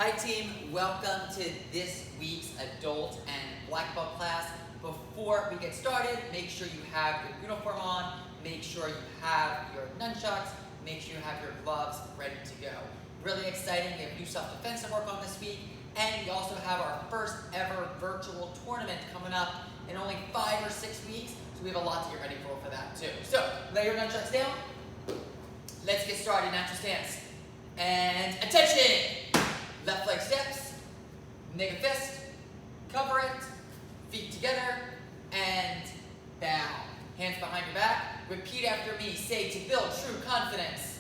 Hi team, welcome to this week's adult and black belt class. Before we get started, make sure you have your uniform on, make sure you have your nunchucks, make sure you have your gloves ready to go. Really exciting, we have new self-defense to work on this week, and we also have our first ever virtual tournament coming up in only 5 or 6 weeks, so we have a lot to get ready for that too. So, lay your nunchucks down, let's get started, natural stance. And attention! Left leg steps, make a fist, cover it, feet together, and bow. Hands behind your back. Repeat after me. Say, to build true confidence,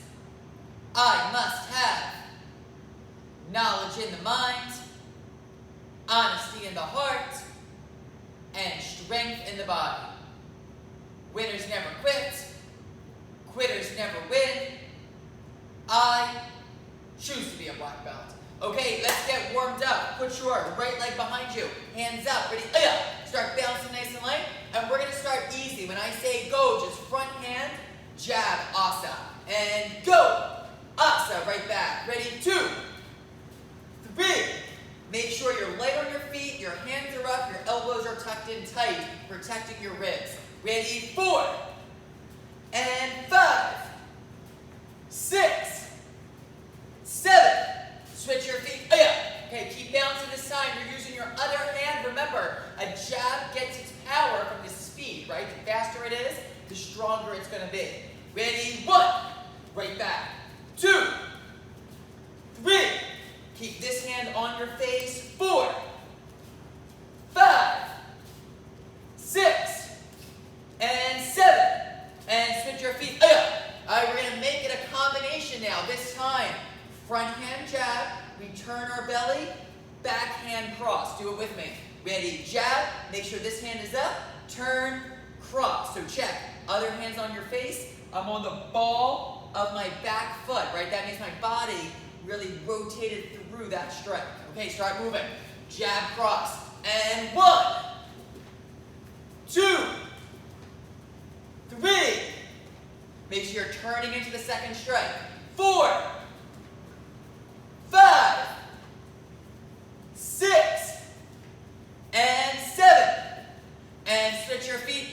I must have knowledge in the mind, honesty in the heart, and strength in the body. Winners never quit. Quitters never win. I choose to be a black belt. Okay, let's get warmed up. Put your right leg behind you. Hands up. Ready? Start bouncing nice and light. And we're going to start easy. When I say go, just front hand, jab, asa. And go. Asa, right back. Ready? 2, 3. Make sure you're light on your feet. Your hands are up. Your elbows are tucked in tight, protecting your ribs. Ready? 4. And 5. 6. 7. Switch your feet. Okay, keep bouncing this time. You're using your other hand. Remember, a jab gets its power from the speed, right? The faster it is, the stronger it's going to be. Ready? 1. Right back. 2. 3. Keep this hand on your face. 4. 5. 6. And 7. And switch your feet. All right, we're going to make it a combination now. This time, front hand jab, we turn our belly, back hand cross. Do it with me. Ready, jab, make sure this hand is up, turn, cross. So check, other hand's on your face. I'm on the ball of my back foot, right? That means my body really rotated through that strike. Okay, start moving. Jab, cross. And 1, 2, 3. Make sure you're turning into the second strike. 4, 5, 6, and 7. And switch your feet.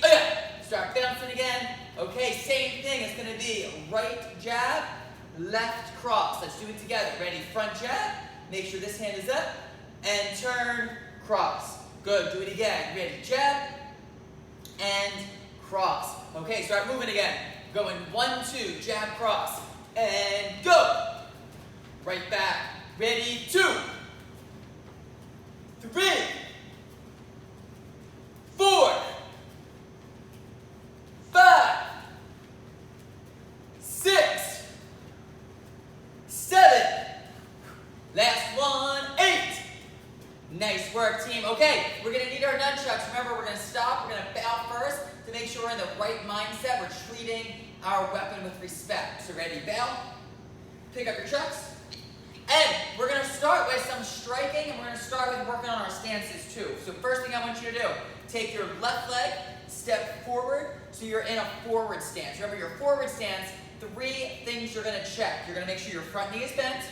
Start bouncing again. Okay, same thing. It's going to be right jab, left cross. Let's do it together. Ready? Front jab. Make sure this hand is up. And turn, cross. Good. Do it again. Ready? Jab and cross. Okay, start moving again. Going 1, 2, jab, cross. And go. Right back. Ready? 2, 3, 4, 5, 6, 7. Last one, 8. Nice work, team. Okay, we're going to need our nunchucks. Remember, we're going to stop. We're going to bow first to make sure we're in the right mindset. We're treating our weapon with respect. So ready, bow. Pick up your chucks. And we're going to start with some striking, and we're going to start with working on our stances too. So first thing I want you to do, take your left leg, step forward, so you're in a forward stance. Remember, your forward stance, 3 things you're going to check. You're going to make sure your front knee is bent,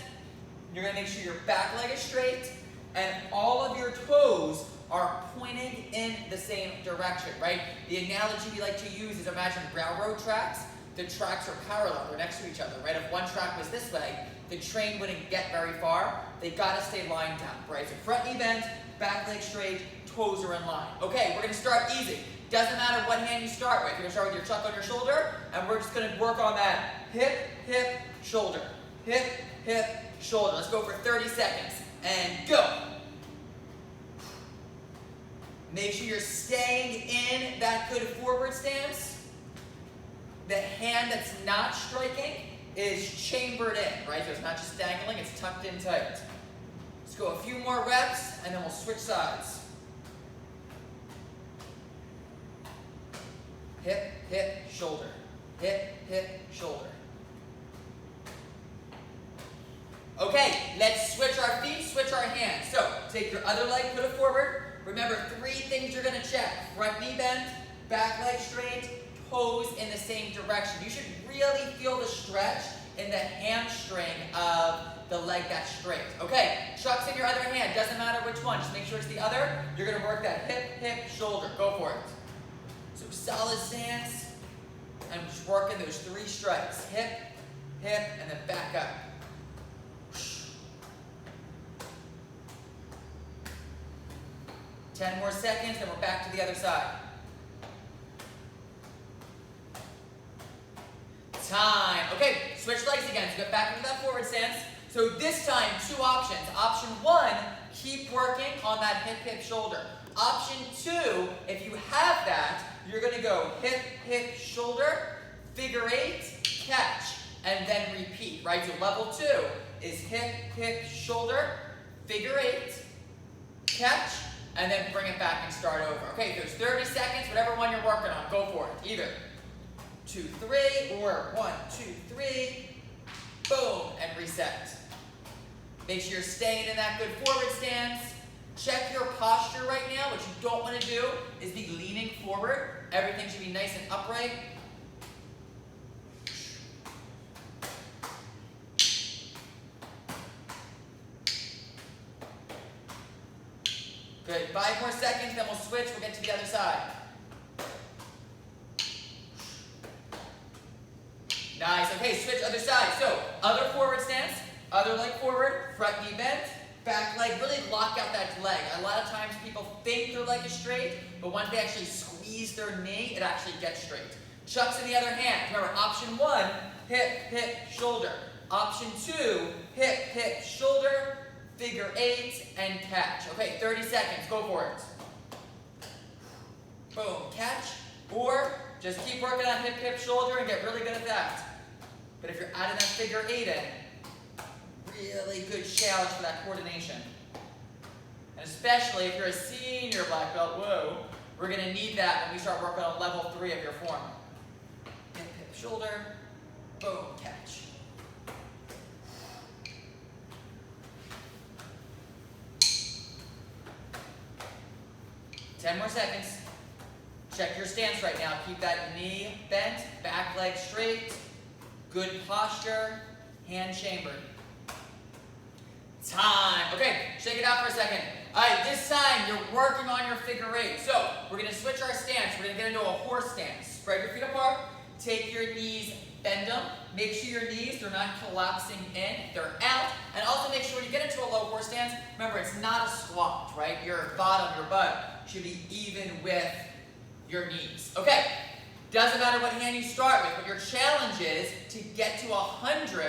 you're going to make sure your back leg is straight, and all of your toes are pointing in the same direction, right? The analogy we like to use is imagine railroad tracks. The tracks are parallel, they're next to each other, right? If one track was this way, the train wouldn't get very far. They gotta stay lined up, right? So front knee bent, back leg straight, toes are in line. Okay, we're gonna start easy. Doesn't matter what hand you start with. You're gonna start with your chuck on your shoulder, and we're just gonna work on that hip, hip, shoulder. Hip, hip, shoulder. Let's go for 30 seconds. And go. Make sure you're staying in that good forward stance. The hand that's not striking is chambered in, right? So it's not just dangling, it's tucked in tight. Let's go a few more reps, and then we'll switch sides. Hip, hip, shoulder. Hip, hip, shoulder. Okay, let's switch our feet, switch our hands. So, take your other leg, put it forward. Remember, 3 things you're going to check. Front knee bent, back leg straight, toes in the same direction. You should really feel the stretch in the hamstring of the leg that's straight. Okay, chucks in your other hand, doesn't matter which one, just make sure it's the other. You're gonna work that hip, hip, shoulder, go for it. So solid stance, and just working those 3 strikes, hip, hip, and then back up. 10 more seconds, then we're back to the other side. Time. Okay, switch legs again. So get back into that forward stance. So this time, 2 options. Option 1, keep working on that hip, hip, shoulder. Option 2, if you have that, you're going to go hip, hip, shoulder, figure 8, catch, and then repeat, right? So level 2 is hip, hip, shoulder, figure 8, catch, and then bring it back and start over. Okay, there's 30 seconds, whatever one you're working on, go for it. Either 2, 3, or 1, 2, 3, boom, and reset. Make sure you're staying in that good forward stance. Check your posture right now. What you don't want to do is be leaning forward. Everything should be nice and upright. Good, 5 more seconds, then we'll switch, we'll get to the other side. Nice, okay, switch other side. So, other forward stance, other leg forward, front knee bent, back leg, really lock out that leg. A lot of times people think their leg is straight, but once they actually squeeze their knee, it actually gets straight. Chucks in the other hand. Remember, option 1, hip, hip, shoulder. Option 2, hip, hip, shoulder, figure 8, and catch. Okay, 30 seconds, go for it. Boom, catch, or just keep working on hip, hip, shoulder and get really good at that. But if you're adding that figure 8 in, really good challenge for that coordination. And especially if you're a senior black belt, whoa, we're gonna need that when we start working on level 3 of your form. Hip, hip, shoulder, boom, catch. Ten more seconds. Check your stance right now. Keep that knee bent, back leg straight. Good posture, hand chambered. Time. Okay, shake it out for a second. All right, this time you're working on your figure 8. So we're going to switch our stance. We're going to get into a horse stance. Spread your feet apart. Take your knees, bend them. Make sure your knees, they're not collapsing in, they're out. And also make sure when you get into a low horse stance, remember it's not a squat, right? Your bottom, your butt should be even with your knees. Okay, doesn't matter what hand you start with, but your challenge is to get to 100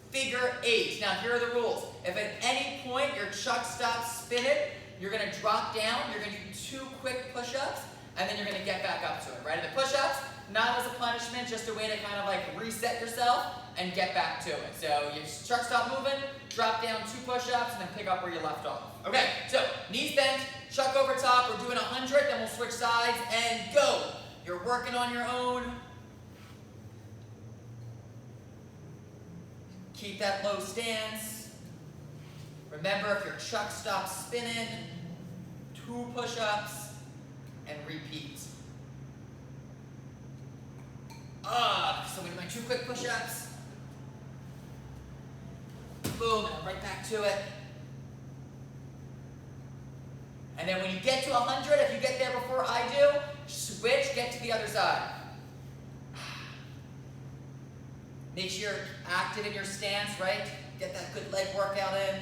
figure 8. Now here are the rules. If at any point your chuck stops spinning, you're going to drop down, you're going to do 2 quick push-ups, and then you're going to get back up to it, right? And the push-ups, not as a punishment, just a way to kind of like reset yourself and get back to it. So you chuck stop moving, drop down 2 push-ups, and then pick up where you left off. Okay, so knees bent, chuck over top, we're doing 100, then we'll switch sides, and go. You're working on your own. Keep that low stance. Remember, if your chuck stops spinning, 2 push-ups, and repeat. So we do my 2 quick push-ups. Boom, and right back to it. And then when you get to 100, if you get there before I do, switch, get to the other side. Make sure you're active in your stance, right? Get that good leg workout in.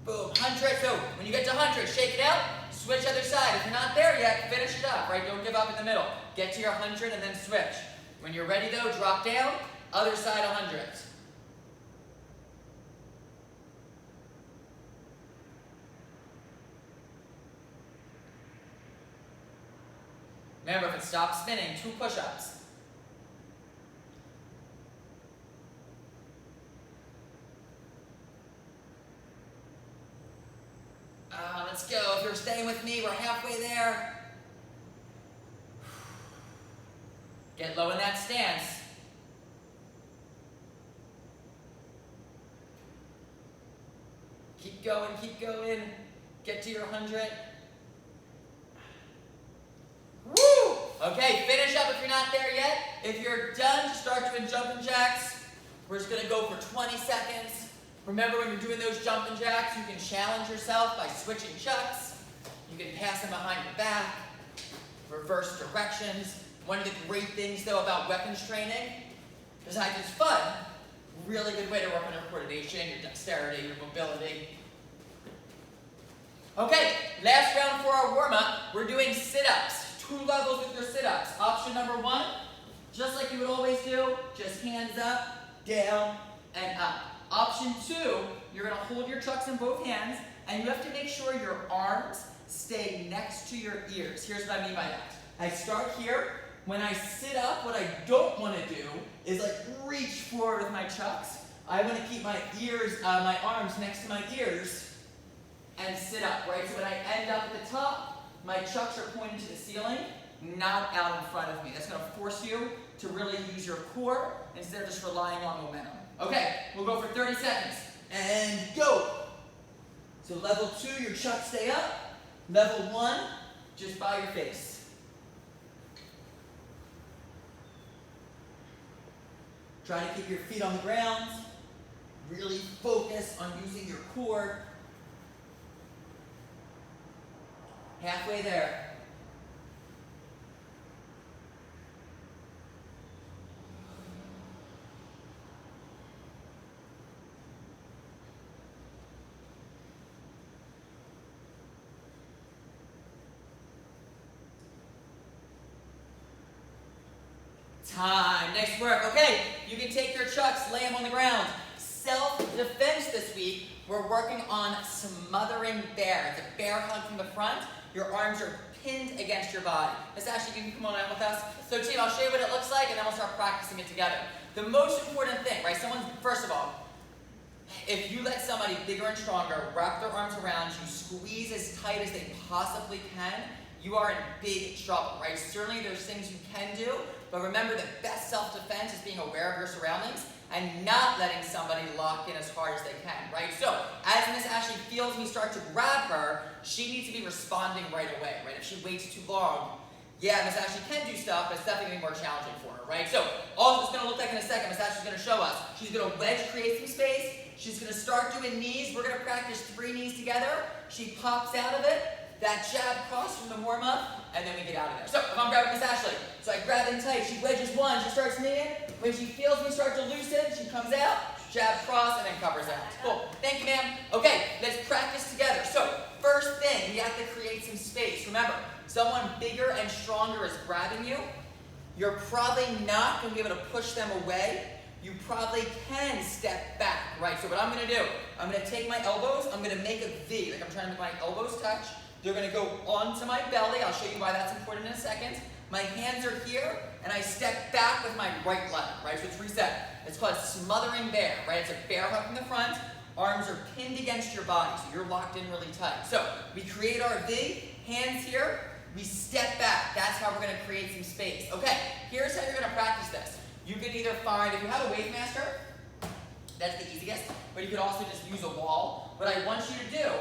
Boom, 100. So when you get to 100, shake it out, switch other side. If you're not there yet, finish it up, right? Don't give up in the middle. Get to your 100 and then switch. When you're ready though, drop down, other side 100. Remember, if it stops spinning, 2 push-ups. Let's go. If you're staying with me, we're halfway there. Get low in that stance. Keep going, keep going. Get to your 100. Woo! Okay, finish up if you're not there yet. If you're done, just start doing jumping jacks. We're just gonna go for 20 seconds. Remember, when you're doing those jumping jacks, you can challenge yourself by switching chucks. You can pass them behind your back, reverse directions. One of the great things, though, about weapons training, besides it's fun, really good way to work on your coordination, your dexterity, your mobility. Okay, last round for our warm-up, we're doing sit-ups. 2 levels with your sit-ups. Option number 1, just like you would always do, just hands up, down, and up. Option 2, you're going to hold your chucks in both hands, and you have to make sure your arms stay next to your ears. Here's what I mean by that. I start here. When I sit up, what I don't want to do is like reach forward with my chucks. I want to keep my ears, my arms next to my ears and sit up, right? So when I end up at the top, my chucks are pointing to the ceiling, not out in front of me. That's going to force you to really use your core instead of just relying on momentum. Okay, we'll go for 30 seconds. And go! So level 2, your chucks stay up. Level 1, just by your face. Try to keep your feet on the ground. Really focus on using your core. Halfway there. Time. Nice work. Okay, you can take your chucks, lay them on the ground. Self-defense this week, we're working on smothering bear. It's a bear hug from the front. Your arms are pinned against your body. Miss Ashley, you can come on out with us. So team, I'll show you what it looks like and then we'll start practicing it together. The most important thing, right? First of all, if you let somebody bigger and stronger wrap their arms around you, squeeze as tight as they possibly can, you are in big trouble, right? Certainly there's things you can do, but remember the best self-defense is being aware of your surroundings and not letting somebody lock in as hard as they can, right? So, as Miss Ashley feels me start to grab her, she needs to be responding right away, right? If she waits too long, yeah, Miss Ashley can do stuff, but it's definitely going to be more challenging for her, right? So, all it's going to look like in a second, Miss Ashley's going to show us. She's going to wedge, create some space. She's going to start doing knees. We're going to practice 3 knees together. She pops out of it. That jab cross from the warm-up, and then we get out of there. So, if I'm grabbing Miss Ashley, so I grab in tight, she wedges 1, she starts kneeing. When she feels me start to loosen, she comes out, jab cross, and then covers out. Cool. Thank you, ma'am. Okay, let's practice together. So, first thing, you have to create some space. Remember, someone bigger and stronger is grabbing you. You're probably not going to be able to push them away. You probably can step back, right? So what I'm going to do, I'm going to take my elbows, I'm going to make a V, like I'm trying to make my elbows touch. They're going to go onto my belly. I'll show you why that's important in a second. My hands are here, and I step back with my right leg, right? So it's reset. It's called smothering bear, right? It's a bear hug from the front. Arms are pinned against your body, so you're locked in really tight. So we create our V, hands here, we step back. That's how we're going to create some space. Okay, here's how you're going to practice this. You can either find, if you have a Wave Master, that's the easiest, but you could also just use a wall. What I want you to do,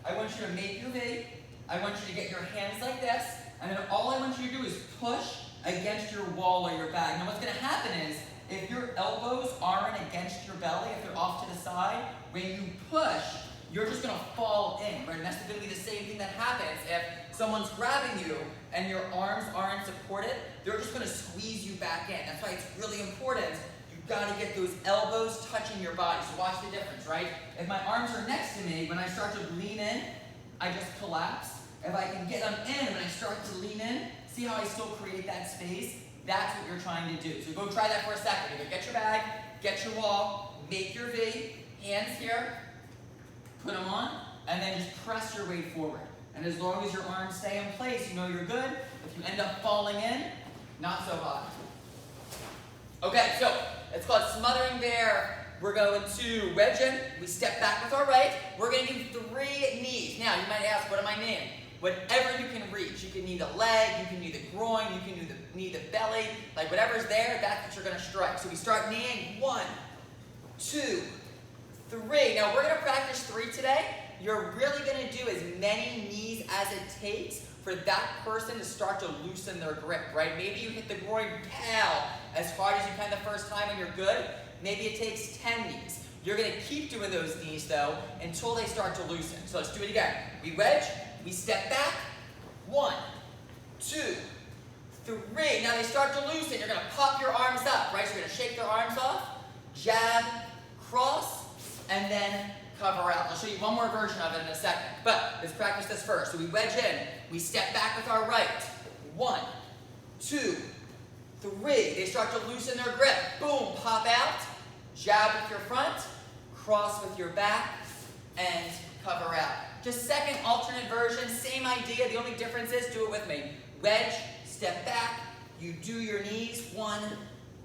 I want you to make your V, I want you to get your hands like this, and then all I want you to do is push against your wall or your bag. Now what's going to happen is, if your elbows aren't against your belly, if they're off to the side, when you push, you're just going to fall in, right? And that's going to be the same thing that happens if someone's grabbing you and your arms aren't supported. They're just going to squeeze you back in. That's why it's really important. You've got to get those elbows touching your body. So watch the difference, right? If my arms are next to me, when I start to lean in, I just collapse. If I can get them in when I start to lean in, see how I still create that space? That's what you're trying to do. So go try that for a second. Either get your bag, get your wall, make your V, hands here, put them on, and then just press your weight forward. And as long as your arms stay in place, you know you're good. If you end up falling in, not so hot. Okay, so it's called smothering bear. We're going to wedge in. We step back with our right. We're going to do 3 knees. Now, you might ask, what am I kneeing? Whatever you can reach. You can knee the leg, you can knee the groin, you can knee the belly. Like whatever's there, that's what you're going to strike. So we start kneeing. 1, 2, 3. Now, we're going to practice 3 today. You're really going to do as many knees as it takes for that person to start to loosen their grip, right? Maybe you hit the groin pow as hard as you can the first time and you're good. Maybe it takes 10 knees. You're gonna keep doing those knees though until they start to loosen. So let's do it again. We wedge, we step back. 1, 2, 3. Now they start to loosen. You're gonna pop your arms up, right? So you're gonna shake their arms off, jab, cross, and then cover out. I'll show you one more version of it in a second, but let's practice this first. So we wedge in, we step back with our right. 1, 2, 3. They start to loosen their grip. Boom, pop out, jab with your front, cross with your back, and cover out. Just second alternate version, same idea. The only difference is, do it with me. Wedge, step back, you do your knees. 1,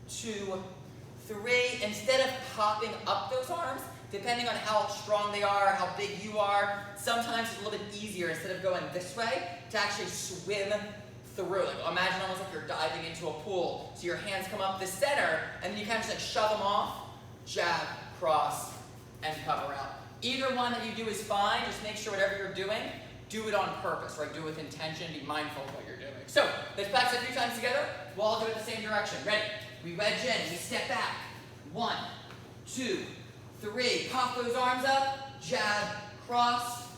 2, 3. Instead of popping up those arms, depending on how strong they are, how big you are, sometimes it's a little bit easier instead of going this way to actually swim through. Like imagine almost like you're diving into a pool. So your hands come up the center and then you kind of just like shove them off, jab, cross, and cover out. Either one that you do is fine. Just make sure whatever you're doing, do it on purpose, right? Do it with intention, be mindful of what you're doing. So let's practice it 3 times together. We'll all do it the same direction. Ready? We wedge in, we step back. 1, 2, 3. Pop those arms up, jab, cross,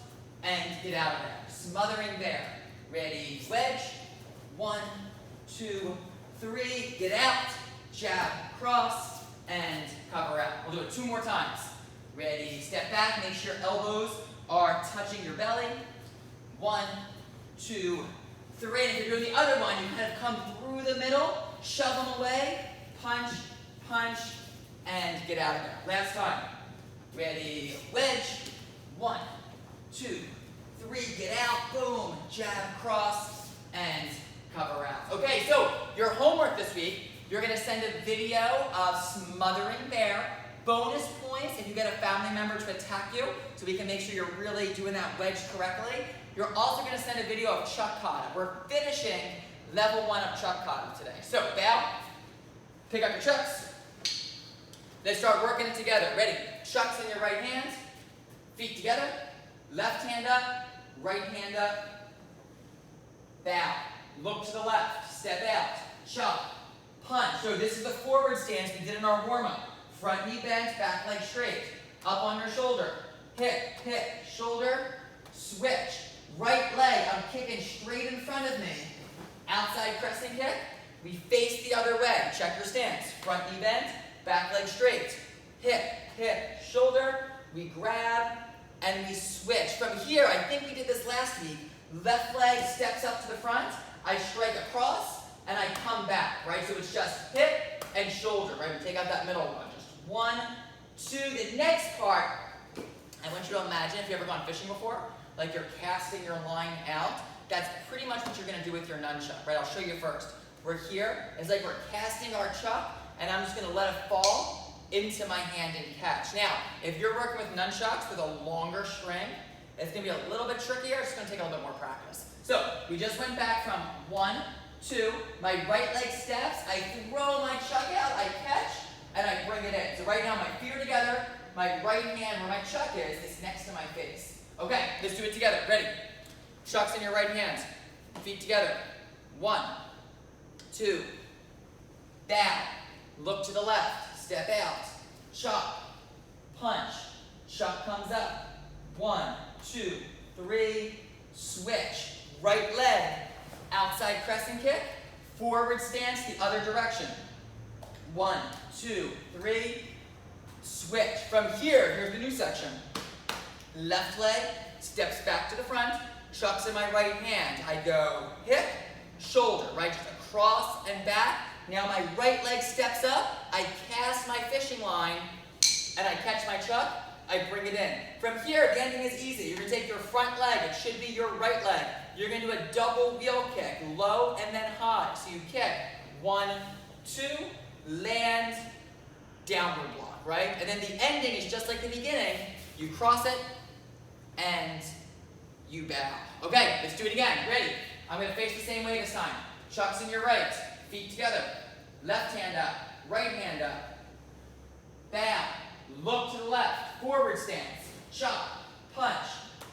and get out of there. Smothering there. Ready? Wedge. 1, 2, 3. Get out, jab, cross, and cover out. We'll do it 2 more times. Ready? Step back. Make sure your elbows are touching your belly. 1, 2, 3. And if you're doing the other one, you kind of come through the middle, shove them away, punch, punch, and get out of there. Last time. Ready? Wedge. 1, 2, 3. Get out. Boom. Jab, cross, and cover out. Okay, so your homework this week, you're going to send a video of smothering bear. Bonus points if you get a family member to attack you, so we can make sure you're really doing that wedge correctly. You're also going to send a video of chuck kata. We're finishing level 1 of chuck kata today. So bow, pick up your chucks. Let's start working it together. Ready? Chucks in your right hand, feet together, left hand up, right hand up, bow. Look to the left, step out, chuck, punch. So this is the forward stance we did in our warm-up. Front knee bent, back leg straight. Up on your shoulder. Hip, hip, shoulder, switch. Right leg, I'm kicking straight in front of me. Outside crescent kick. We face the other way. Check your stance. Front knee bent, back leg straight. Hip, hip, shoulder. We grab and we switch. From here, I think we did this last week. Left leg steps up to the front. I strike across and I come back, right? So it's just hip and shoulder, right? We take out that middle one. 1, 2. The next part, I want you to imagine if you've ever gone fishing before, like you're casting your line out. That's pretty much what you're going to do with your nunchuck, right? I'll show you first. We're here. It's like we're casting our chuck, and I'm just going to let it fall into my hand and catch. Now, if you're working with nunchucks with a longer string, it's going to be a little bit trickier. It's going to take a little bit more practice. So we just went back from 1, 2. My right leg steps. I throw my chuck out. I catch. And I bring it in. So right now my feet are together, my right hand where my chuck is next to my face. Okay, let's do it together. Ready? Chucks in your right hands. Feet together. 1, 2. Down. Look to the left. Step out. Chuck. Punch. Chuck comes up. 1, 2, 3. Switch. Right leg. Outside crescent kick. Forward stance the other direction. 1, 2, 3, switch. From here, here's the new section. Left leg steps back to the front, chucks in my right hand. I go hip, shoulder, right? Just across and back. Now my right leg steps up, I cast my fishing line, and I catch my chuck, I bring it in. From here, the ending is easy. You're going to take your front leg, it should be your right leg. You're going to do a double wheel kick, low and then high. So you kick, 1, 2, land, downward block, right? And then the ending is just like the beginning. You cross it, and you bow. Okay, let's do it again. Ready? I'm going to face the same way this time. Chucks in your right, feet together. Left hand up, right hand up. Bow, look to the left, forward stance. Chuck, punch,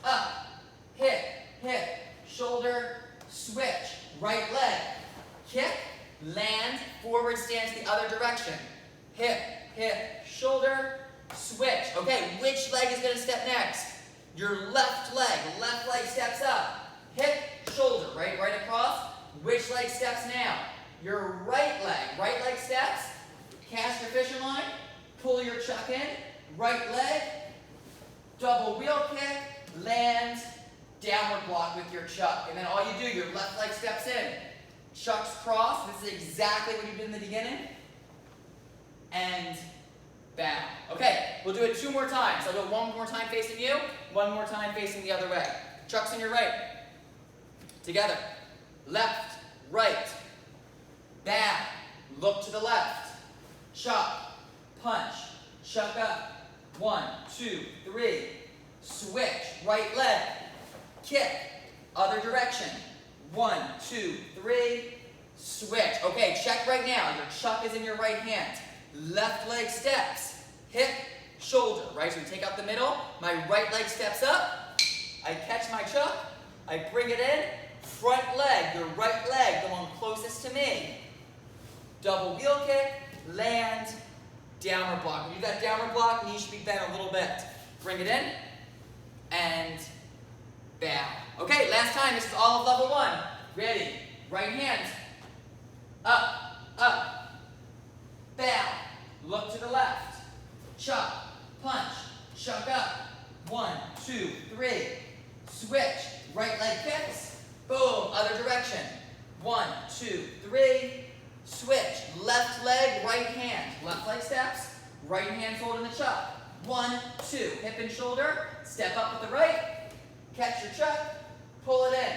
up, hip, hip, shoulder, hip, hip, shoulder, switch. Okay, which leg is going to step next? Your left leg steps up. Hip, shoulder, right across. Which leg steps now? Your right leg steps. Cast your fishing line, pull your chuck in, right leg, double wheel kick, land, downward block with your chuck. And then all you do, your left leg steps in, chucks cross. This is exactly what you did in the beginning. And bow. Okay, we'll do it 2 more times. I'll do it 1 more time facing you, 1 more time facing the other way. Chucks on your right. Together. Left, right. Bow. Look to the left. Chuck, punch, chuck up. 1, 2, 3. Switch, right leg. Kick, other direction. 1, 2, 3. Switch. Okay, check right now. Your chuck is in your right hand. Left leg steps. Hip, shoulder, right? So we take out the middle. My right leg steps up. I catch my chuck. I bring it in. Front leg, your right leg, the one closest to me. Double wheel kick. Land, downward block. When you do that downward block, knees should be bent a little bit. Bring it in, and bow. Okay, last time. This is all of level 1. Ready? Right hand. Up, up. Bow. Look to the left. Chuck, punch, chuck up. 1, 2, 3. Switch. Right leg kicks. Boom. Other direction. 1, 2, 3. Switch, left leg, right hand. Left leg steps, right hand holding the chuck. 1, 2, hip and shoulder. Step up with the right, catch your chuck, pull it in.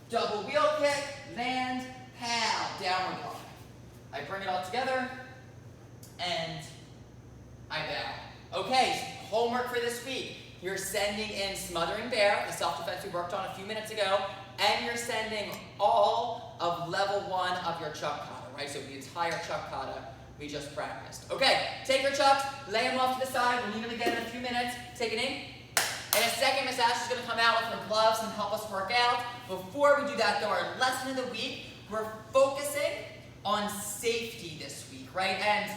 Double wheel kick, land, pow, downward block. I bring it all together, and I bow. Okay, homework for this week. You're sending in Smothering Bear, the self-defense we worked on a few minutes ago, and you're sending all of level 1 of your chuck kata, right? So the entire chuck kata we just practiced. Okay, take your chucks, lay them off to the side. We'll need them again in a few minutes. Take it in. In a second, Miss Ash is going to come out with her gloves and help us work out. Before we do that, though, our lesson of the week, we're focusing on safety this week, right? And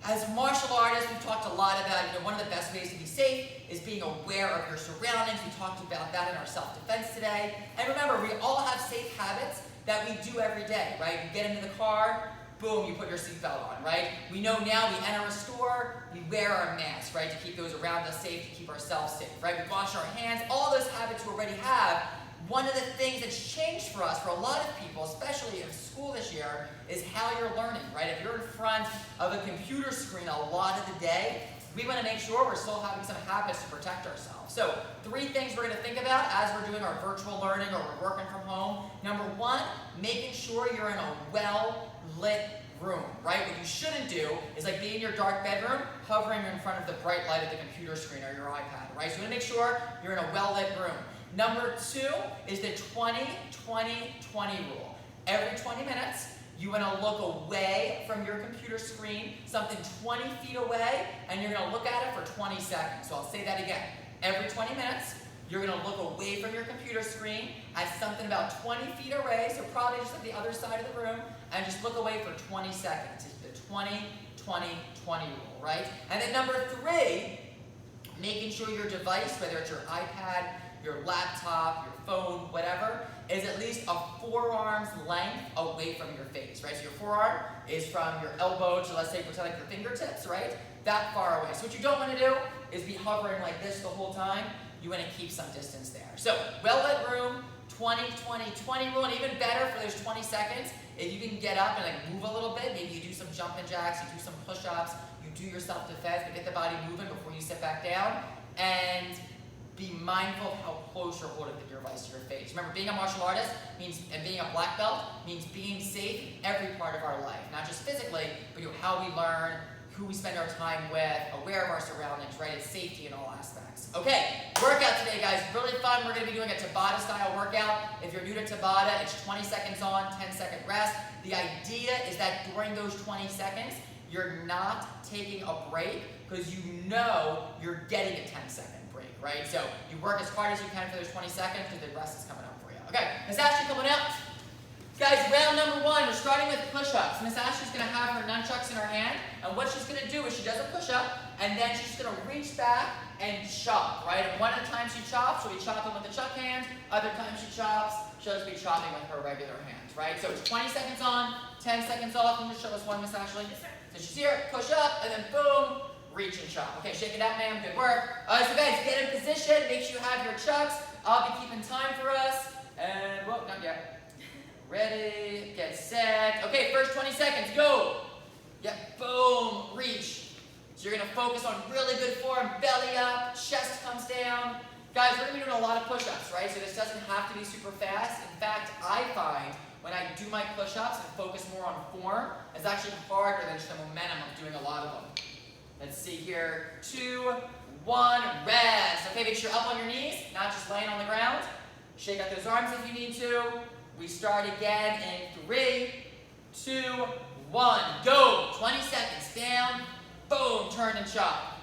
as martial artists, we've talked a lot about, one of the best ways to be safe is being aware of your surroundings. We talked about that in our self-defense today. And remember, we all have safe habits that we do every day, right? You get into the car, boom, you put your seatbelt on, right? We know now we enter a store, we wear our masks, right? To keep those around us safe, to keep ourselves safe, right? We wash our hands, all those habits we already have. One of the things that's changed for us, for a lot of people, especially in school this year, is how you're learning, right? If you're in front of a computer screen a lot of the day, we want to make sure we're still having some habits to protect ourselves. So 3 things we're going to think about as we're doing our virtual learning or we're working from home. Number 1, making sure you're in a well-lit room, right? What you shouldn't do is like be in your dark bedroom, hovering in front of the bright light of the computer screen or your iPad, right? So you want to make sure you're in a well-lit room. Number 2 is the 20-20-20 rule. Every 20 minutes, you want to look away from your computer screen, something 20 feet away, and you're going to look at it for 20 seconds. So I'll say that again. Every 20 minutes, you're going to look away from your computer screen at something about 20 feet away, so probably just at the other side of the room, and just look away for 20 seconds. It's the 20-20-20 rule, right? And then number 3, making sure your device, whether it's your iPad, your laptop, your phone, whatever, is at least a forearm's length away from your face, right? So your forearm is from your elbow to, let's say, pretend like your fingertips, right? That far away. So what you don't want to do is be hovering like this the whole time. You want to keep some distance there. So well-lit room, 20-20-20 rule, and even better for those 20 seconds, if you can get up and like move a little bit, maybe you do some jumping jacks, you do some push-ups, you do your self-defense, but get the body moving before you sit back down, and be mindful of how close you're holding the device to your face. Remember, being a martial artist means, and being a black belt means being safe in every part of our life. Not just physically, but how we learn, who we spend our time with, aware of our surroundings, right? It's safety in all aspects. Okay, workout today, guys. Really fun. We're going to be doing a Tabata style workout. If you're new to Tabata, it's 20 seconds on, 10-second rest. The idea is that during those 20 seconds, you're not taking a break because you know you're getting a 10-second break, right? So you work as hard as you can for those 20 seconds because the rest is coming up for you. Okay, Miss Ashley coming up. Guys, round number 1, we're starting with push-ups. Miss Ashley's going to have her nunchucks in her hand, and And what she's gonna do is she does a push-up, and then she's gonna reach back and chop, right? And one of the times she chops, she'll be chopping with the chuck hand. Other times she chops, she'll just be chopping with her regular hands, right? So it's 20 seconds on, 10 seconds off. Can you just show us one, Miss Ashley? Yes, sir. So she's here, push up, and then boom, reach and chop. Okay, shake it out, ma'am. Good work. All right, so guys, get in position. Make sure you have your chucks. I'll be keeping time for us. And, whoa, not yet. Ready, get set. Okay, first 20 seconds, go. Yep, boom, reach. So you're gonna focus on really good form, belly up, chest comes down. Guys, we're gonna be doing a lot of push-ups, right? So this doesn't have to be super fast. In fact, I find when I do my push-ups and focus more on form, it's actually harder than just the momentum of doing a lot of them. Let's see here, 2, 1, rest. Okay, make sure you're up on your knees, not just laying on the ground. Shake out those arms if you need to. We start again in 3, 2, 1, go. 20 seconds, down, boom, turn and chop.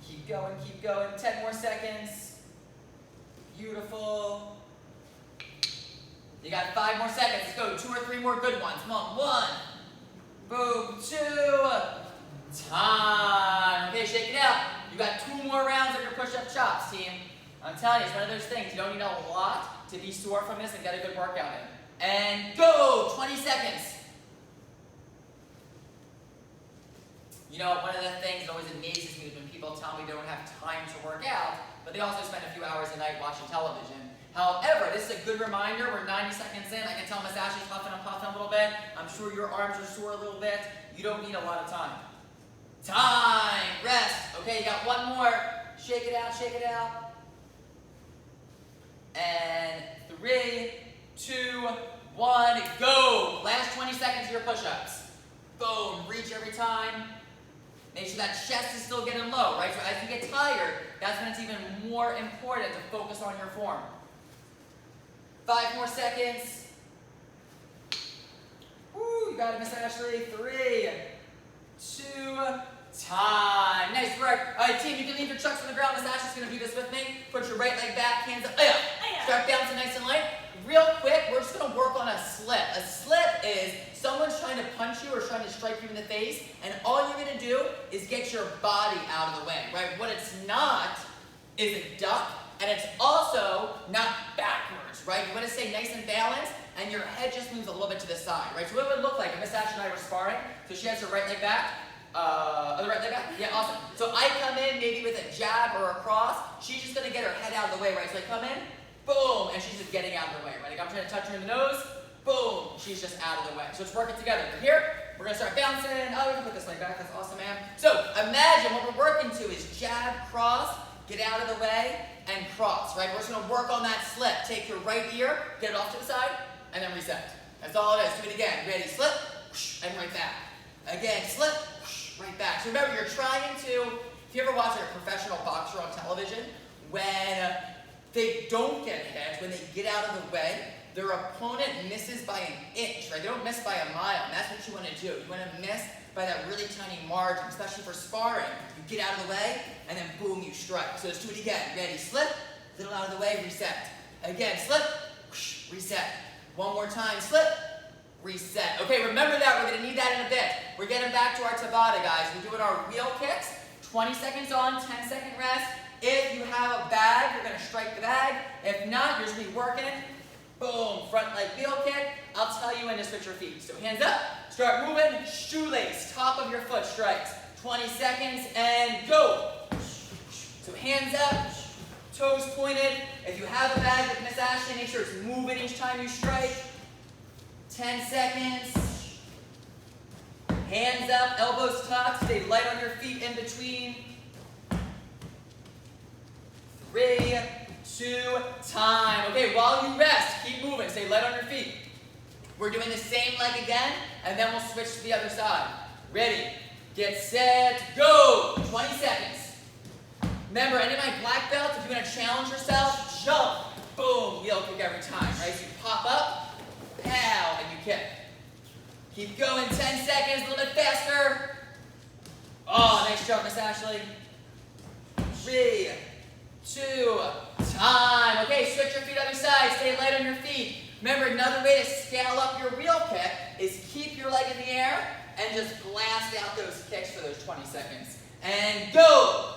Keep going, 10 more seconds. Beautiful. You got 5 more seconds, let's go, 2 or 3 more good ones. Come on, 1, boom, 2, time. Okay, shake it out. You got 2 more rounds of your push-up chops, team. I'm telling you, it's one of those things. You don't need a lot to be sore from this and get a good workout in. And go, 20 seconds. You know, one of the things that always amazes me is when people tell me they don't have time to work out, but they also spend a few hours a night watching television. However, this is a good reminder. We're 90 seconds in. I can tell Miss Ashley's huffing and puffing a little bit. I'm sure your arms are sore a little bit. You don't need a lot of time. Time, rest. Okay, you got 1 more. Shake it out, shake it out. And 3, 2, 1, go. Last 20 seconds of your push-ups. Boom, reach every time. Make sure that chest is still getting low, right? So as you get tired, that's when it's even more important to focus on your form. 5 more seconds. Woo, you got it, Miss Ashley. 3, 2, time. Nice work. All right, team, you can leave your chucks on the ground. Miss Ashley's going to do this with me. Put your right leg back, hands up. Start bouncing nice and light. Real quick, we're just going to work on a slip. A slip is someone's trying to punch you or trying to strike you in the face, and all you're going to do is get your body out of the way, right? What it's not is a duck, and it's also not backwards, right? You want to stay nice and balanced, and your head just moves a little bit to the side, right? So what it would look like if Miss Ashley and I were sparring, so she has her right leg back, the right leg back? Yeah, awesome. So I come in maybe with a jab or a cross. She's just going to get her head out of the way, right? So I come in, boom, and she's just getting out of the way, right? Like I'm trying to touch her in the nose, boom, she's just out of the way. So let's work it together. From here, we're going to start bouncing. Oh, we can put this leg back. That's awesome, ma'am. So imagine what we're working to is jab, cross, get out of the way, and cross, right? We're just going to work on that slip. Take your right ear, get it off to the side, and then reset. That's all it is. Do it again. Ready, slip, whoosh, and right back. Again, slip, whoosh, right back. So remember, you're trying to, if you ever watch a professional boxer on television, when they don't get hit, when they get out of the way, their opponent misses by an inch, right? They don't miss by a mile, and that's what you want to do. You want to miss by that really tiny margin, especially for sparring. You get out of the way, and then boom, you strike. So let's do it again. Ready, slip, little out of the way, reset. Again, slip, whoosh, reset. One more time, slip, reset. Okay, remember that. We're going to need that in a bit. We're getting back to our Tabata, guys. We're doing our wheel kicks. 20 seconds on, 10-second rest. If you have a bag, you're going to strike the bag. If not, you're just going to be working. Boom, front leg wheel kick. I'll tell you when to switch your feet. So hands up, start moving. Shoelace, top of your foot strikes. 20 seconds and go. So hands up, toes pointed. If you have a bag like Miss Ashley, make sure it's moving each time you strike. 10 seconds. Hands up, elbows tucked. Stay light on your feet in between. 3, 2, time. Okay, while you rest, keep moving. Stay light on your feet. We're doing the same leg again, and then we'll switch to the other side. Ready, get set, go. 20 seconds. Remember, any of my black belts, if you want to challenge yourself, jump. Boom, wheel kick every time, right? So you pop up, pow, and you kick. Keep going, 10 seconds, a little bit faster. Oh, nice jump, Miss Ashley. 3, 2, time. Okay, switch your feet other side. Stay light on your feet. Remember, another way to scale up your wheel kick is keep air and just blast out those kicks for those 20 seconds. And go!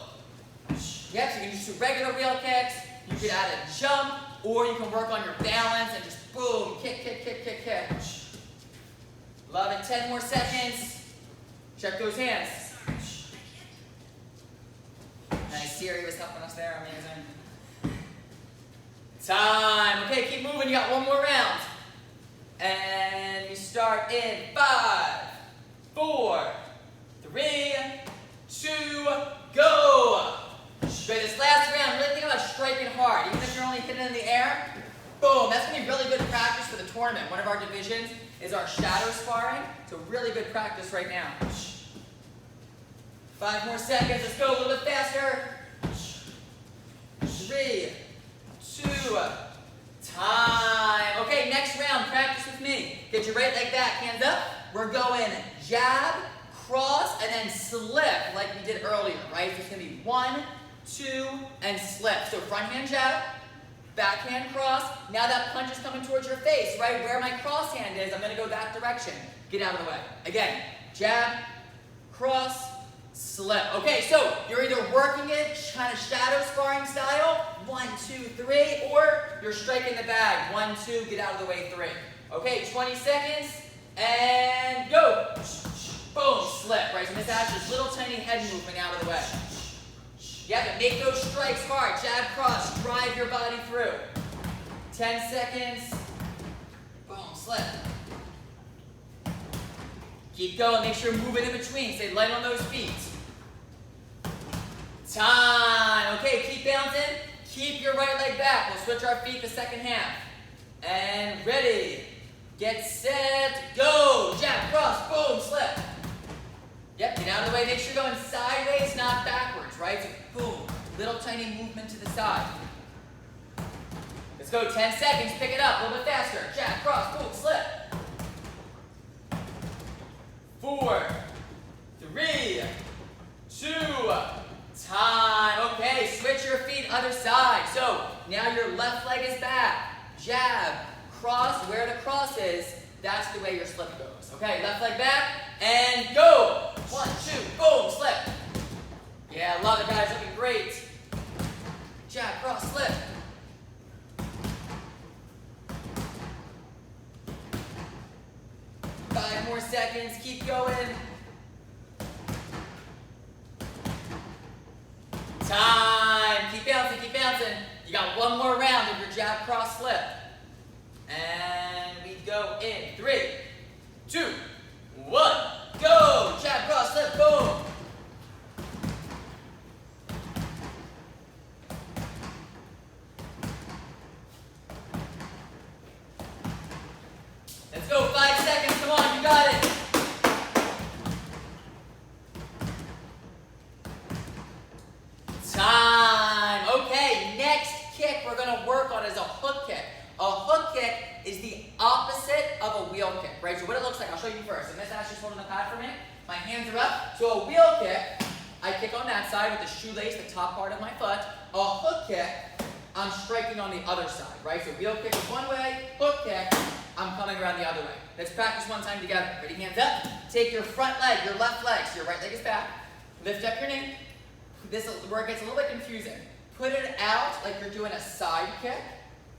Yep, so you can just do regular wheel kicks, you could add a jump, or you can work on your balance and just boom, kick, kick, kick, kick, kick. Love it, 10 more seconds. Check those hands. Nice, Siri was helping us there, amazing. Time, okay, keep moving, you got one more round. And we start in 5, 4, 3, 2, go. Great, this last round, really think about striking hard. Even if you're only hitting it in the air, boom, that's going to be really good practice for the tournament. One of our divisions is our shadow sparring, so really good practice right now. 5 more seconds, let's go a little bit faster. 3, 2, time. Okay, next round, practice with me. Get your right leg back, hands up. We're going jab, cross, and then slip like we did earlier, right? So it's going to be 1, 2, and slip. So front hand jab, backhand cross. Now that punch is coming towards your face, right? Where my cross hand is, I'm going to go that direction. Get out of the way. Again, jab, cross, slip. Okay, so you're either working it kind of shadow sparring style, 1, 2, 3, or you're striking the bag, 1, 2, get out of the way, 3. Okay, 20 seconds, and go. Boom, slip, right? So Miss Ashley's little tiny head movement out of the way. You have to make those strikes hard. Jab, cross, drive your body through. 10 seconds. Boom, slip. Keep going, make sure you're moving in between. Stay light on those feet. Time. Okay, keep bouncing. Keep your right leg back. We'll switch our feet the second half. And ready. Get set, go. Jab, cross, boom, slip. Yep, get out of the way. Make sure you're going sideways, not backwards, right? So boom, little tiny movement to the side. Let's go, 10 seconds, pick it up, a little bit faster. Jab, cross, boom, slip. 4, 3, 2, time. Okay, switch your feet, other side. So now your left leg is back. Jab, cross, where the cross is, that's the way your slip goes. Okay, left leg back, and go. 1, 2, boom, slip. Yeah, love it, guys, looking great. Jab, cross, slip. Five more seconds, keep going. Time, keep bouncing, keep bouncing. You got one more round of your jab, cross, slip. And we go in 3, 2, 1, go! Jab, cross, slip, boom! Let's go, 5 seconds, come on, you got it! Time! Okay, next kick we're going to work on is a hook kick. A hook kick is the opposite of a wheel kick, right? So what it looks like, I'll show you first. So Miss Ashley's holding the pad for me. My hands are up. So a wheel kick, I kick on that side with the shoelace, the top part of my foot. A hook kick, I'm striking on the other side, right? So wheel kick is one way, hook kick, I'm coming around the other way. Let's practice one time together. Ready, hands up. Take your front leg, your left leg, so your right leg is back. Lift up your knee. This is where it gets a little bit confusing. Put it out like you're doing a side kick,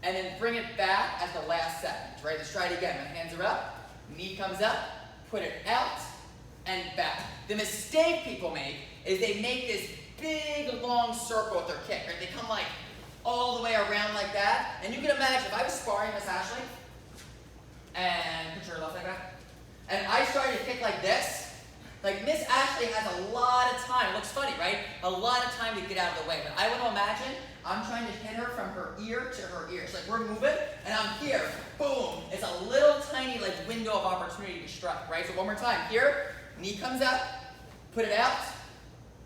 and then bring it back at the last second, right? Let's try it again. My hands are up, knee comes up, put it out, and back. The mistake people make is they make this big, long circle with their kick, right? They come like all the way around like that. And you can imagine, if I was sparring Miss Ashley, and put your left leg back, and I started to kick like this, like Miss Ashley has a lot of time. It looks funny, right? A lot of time to get out of the way. But I want to imagine I'm trying to hit her from her ear to her ear. So like we're moving, and I'm here. Boom. It's a little tiny like window of opportunity to strike, right? So one more time. Here, knee comes up, put it out,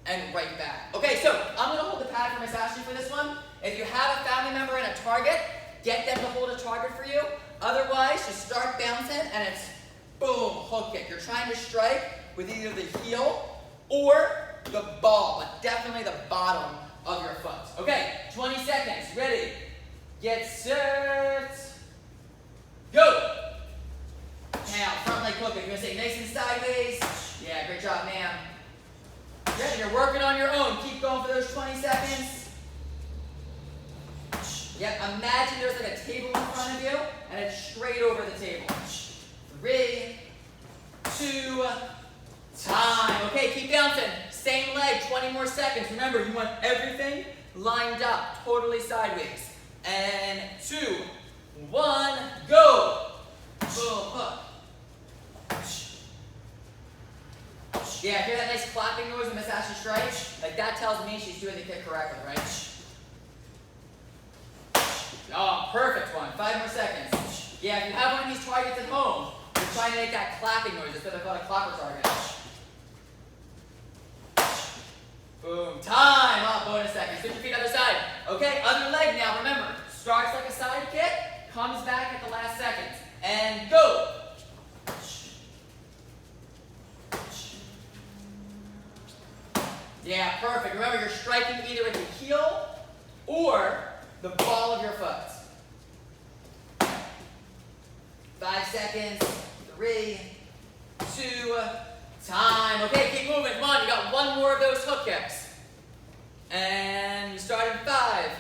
and right back. Okay, so I'm going to hold the pad for Miss Ashley for this one. If you have a family member and a target, get them to hold a target for you. Otherwise, just start bouncing, and it's boom, hook kick. You're trying to strike with either the heel or the ball, but definitely the bottom of your foot. Okay, 20 seconds. Ready, get set, go. Now, front leg hook. You're going to stay nice and sideways. Yeah, great job, ma'am. Good, you're working on your own. Keep going for those 20 seconds. Yep, imagine there's like a table in front of you, and it's straight over the table. 3, 2, time. Okay, keep bouncing. Same leg, 20 more seconds. Remember, you want everything lined up, totally sideways. And 2, 1, go. Boom, hook. Yeah, hear that nice clapping noise when Miss Ashley strikes? Like that tells me she's doing the kick correctly, right? Oh, perfect one. 5 more seconds. Yeah, if you have one of these targets at home, you're trying to make that clapping noise. That's what I call a clapper target. Boom. Time. Oh, bonus seconds. Switch your feet other side. Okay, other leg now. Remember, starts like a side kick, comes back at the last second. And go. Yeah, perfect. Remember, you're striking either with the heel or the ball of your foot. 5 seconds. 3, 2, time. Okay, keep moving. Come on, you got one more of those hook kicks. And you start in 5,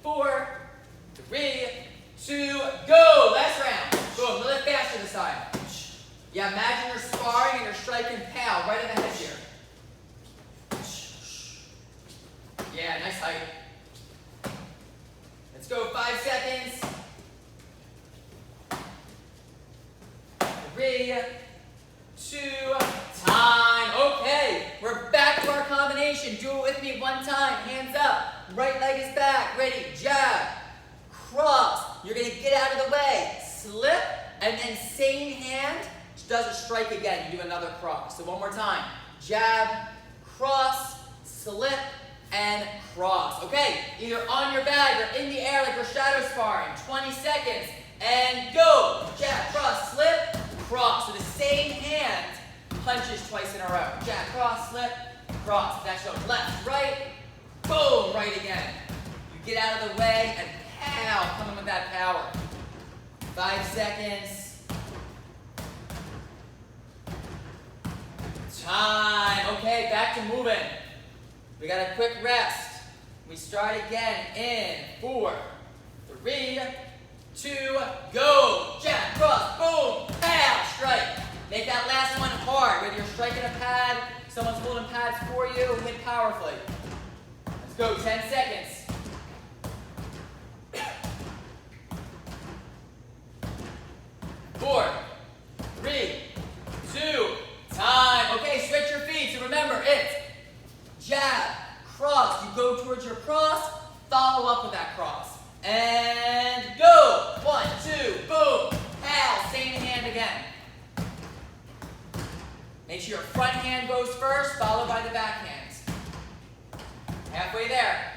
4, 3, 2, go. Last round. Boom, a little faster this time. Yeah, imagine you're sparring and you're striking pow right in the head here. Yeah, nice height. Let's go, 5 seconds. 3, 2, time. Okay, we're back to our combination. Do it with me one time. Hands up. Right leg is back. Ready, jab, cross. You're going to get out of the way. Slip, and then same hand does a strike again. You do another cross. So one more time. Jab, cross, slip, and cross. Okay, either on your bag or in the air like we're shadow sparring. 20 seconds, and go. Jab, cross, slip, cross. So the same hand punches twice in a row. Jab, cross, slip, cross. That's your left, right, boom, right again. You get out of the way and pow, come in with that power. 5 seconds. Time. Okay, back to moving. We got a quick rest. We start again in 4, 3, 2, go. Jab, cross, boom, pow, strike. Make that last one hard. Whether you're striking a pad, someone's holding pads for you, hit powerfully. Let's go, 10 seconds. 4, 3, 2, time. Okay, switch your feet. So remember, it's jab, cross. You go towards your cross, follow up with that cross. And go. 1, 2, boom, pow. Same hand again. Make sure your front hand goes first, followed by the back hands. Halfway there.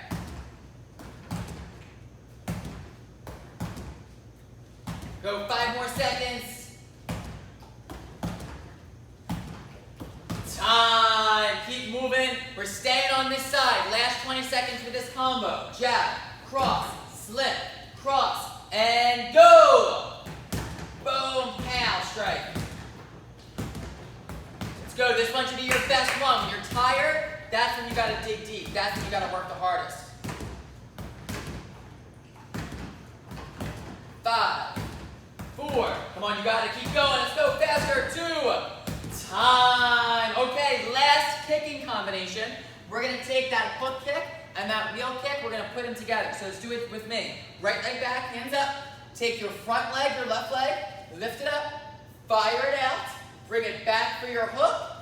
Go 5 more seconds. Time. Keep moving. We're staying on this side. Last 20 seconds for this combo. Jab, cross, slip, cross, and go. Boom, pow, strike. Let's go. This one should be your best one. When you're tired, that's when you got to dig deep. That's when you got to work the hardest. 5, 4. Come on, you got to keep going. Let's go faster. 2. Time. Okay, last kicking combination. We're going to take that hook kick and that wheel kick. We're going to put them together. So let's do it with me. Right leg back, hands up. Take your front leg, your left leg, lift it up, fire it out, bring it back for your hook,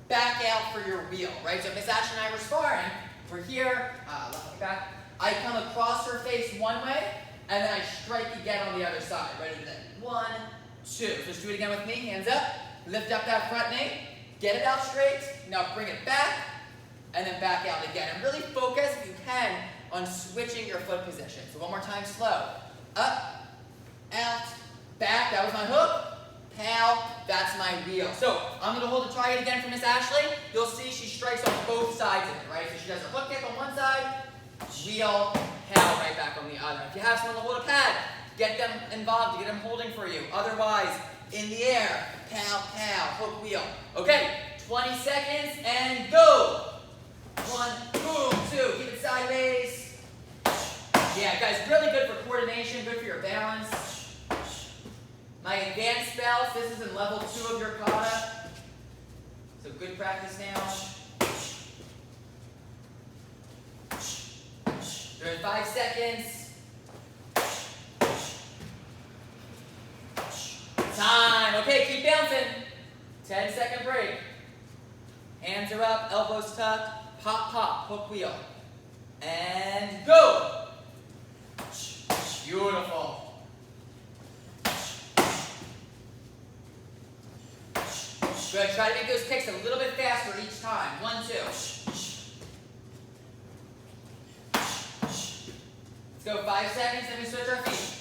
back out for your wheel, right? So Miss Ash and I were sparring. We're here, left leg back. I come across her face one way, and then I strike again on the other side. Ready then? 1, 2. So let's do it again with me. Hands up. Lift up that front knee. Get it out straight. Now bring it back. And then back out again. And really focus, if you can, on switching your foot position. So one more time, slow. Up, out, back. That was my hook. Pow. That's my wheel. So I'm going to hold the target again for Miss Ashley. You'll see she strikes on both sides of it, right? So she does a hook kick on one side. Wheel, pow, right back on the other. If you have someone to hold a pad, get them involved, get them holding for you. Otherwise, in the air. Pow, pow, hook wheel. Okay, 20 seconds and go. 1, boom, 2, keep it sideways. Yeah, guys, really good for coordination, good for your balance. My advanced belts, this is in level 2 of your kata. So good practice now. You're in 5 seconds. Time. Okay, keep bouncing. 10-second break. Hands are up, elbows tucked. Pop, pop, hook wheel. And go. Beautiful. Good. Try to make those kicks a little bit faster each time. 1, 2. Let's go 5 seconds, then we switch our feet.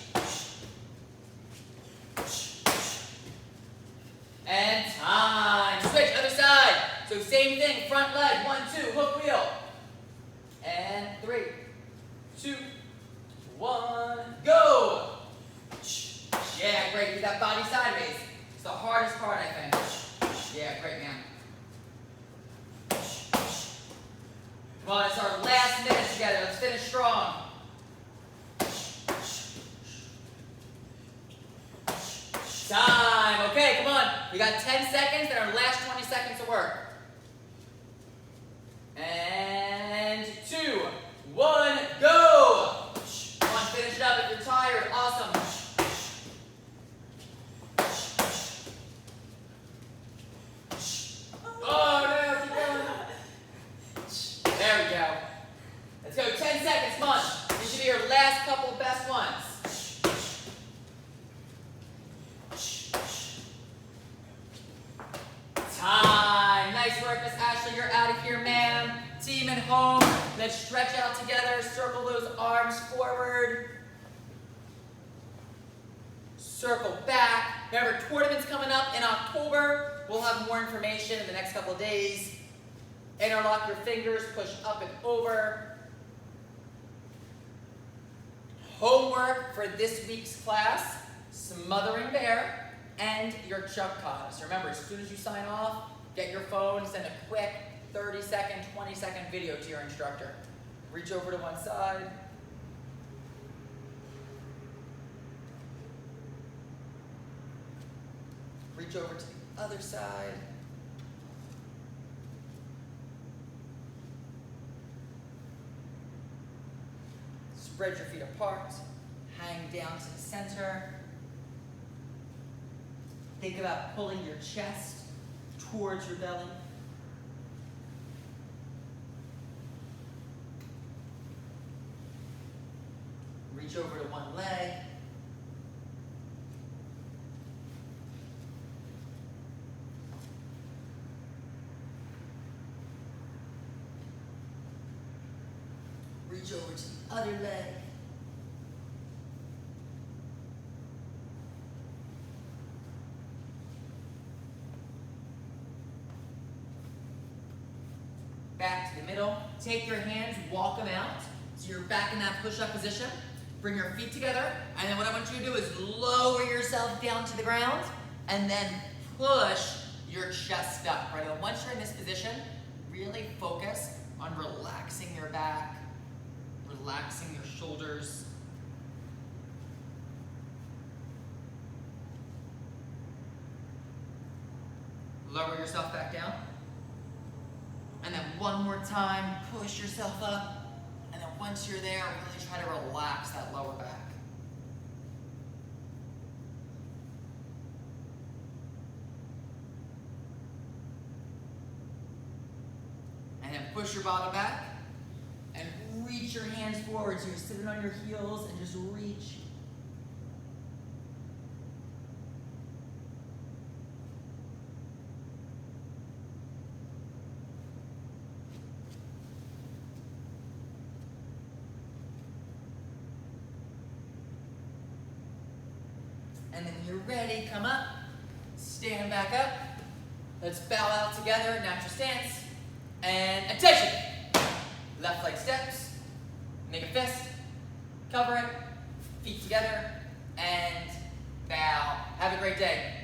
And time. Switch, other side. So same thing, front leg. 1, 2, hook wheel. And 3, 2, 1, go. Yeah, great. Get that body sideways. It's the hardest part, I think. Yeah, great, man. Come on, it's our last minute together. Let's finish strong. Time. Okay, come on. We got 10 seconds and our last 20 seconds of work. And 2, 1, go. Come on, finish it up if you're tired. Awesome. Oh, no, keep going. There we go. Let's go 10 seconds, come on. These should be your last couple best ones. Time. Nice work, Miss Ashley. You're out of here, ma'am. Team at home. Let's stretch out together. Circle those arms forward. Circle back. Remember, tournament's coming up in October. We'll have more information in the next couple of days. Interlock your fingers, push up and over. Homework for this week's class, smothering bear, and your chuck kata. So remember, as soon as you sign off, get your phone, send a quick 30-second, 20-second video to your instructor. Reach over to one side. Reach over to the other side. Spread your feet apart. Hang down to the center. Think about pulling your chest towards your belly. Reach over to one leg. Reach over to the other leg. Back to the middle. Take your hands, walk them out. So you're back in that push-up position. Bring your feet together. And then what I want you to do is lower yourself down to the ground and then push your chest up. Right? And once you're in this position, really focus on relaxing your back, relaxing your shoulders. Lower yourself back down. And then one more time, push yourself up. And then once you're there, really try to relax that lower back. And then push your bottom back. And reach your hands forward. So you're sitting on your heels and just reach. And then when you're ready, come up, stand back up. Let's bow out together, natural stance. And attention. Left leg steps, make a fist, cover it, feet together, and bow. Have a great day.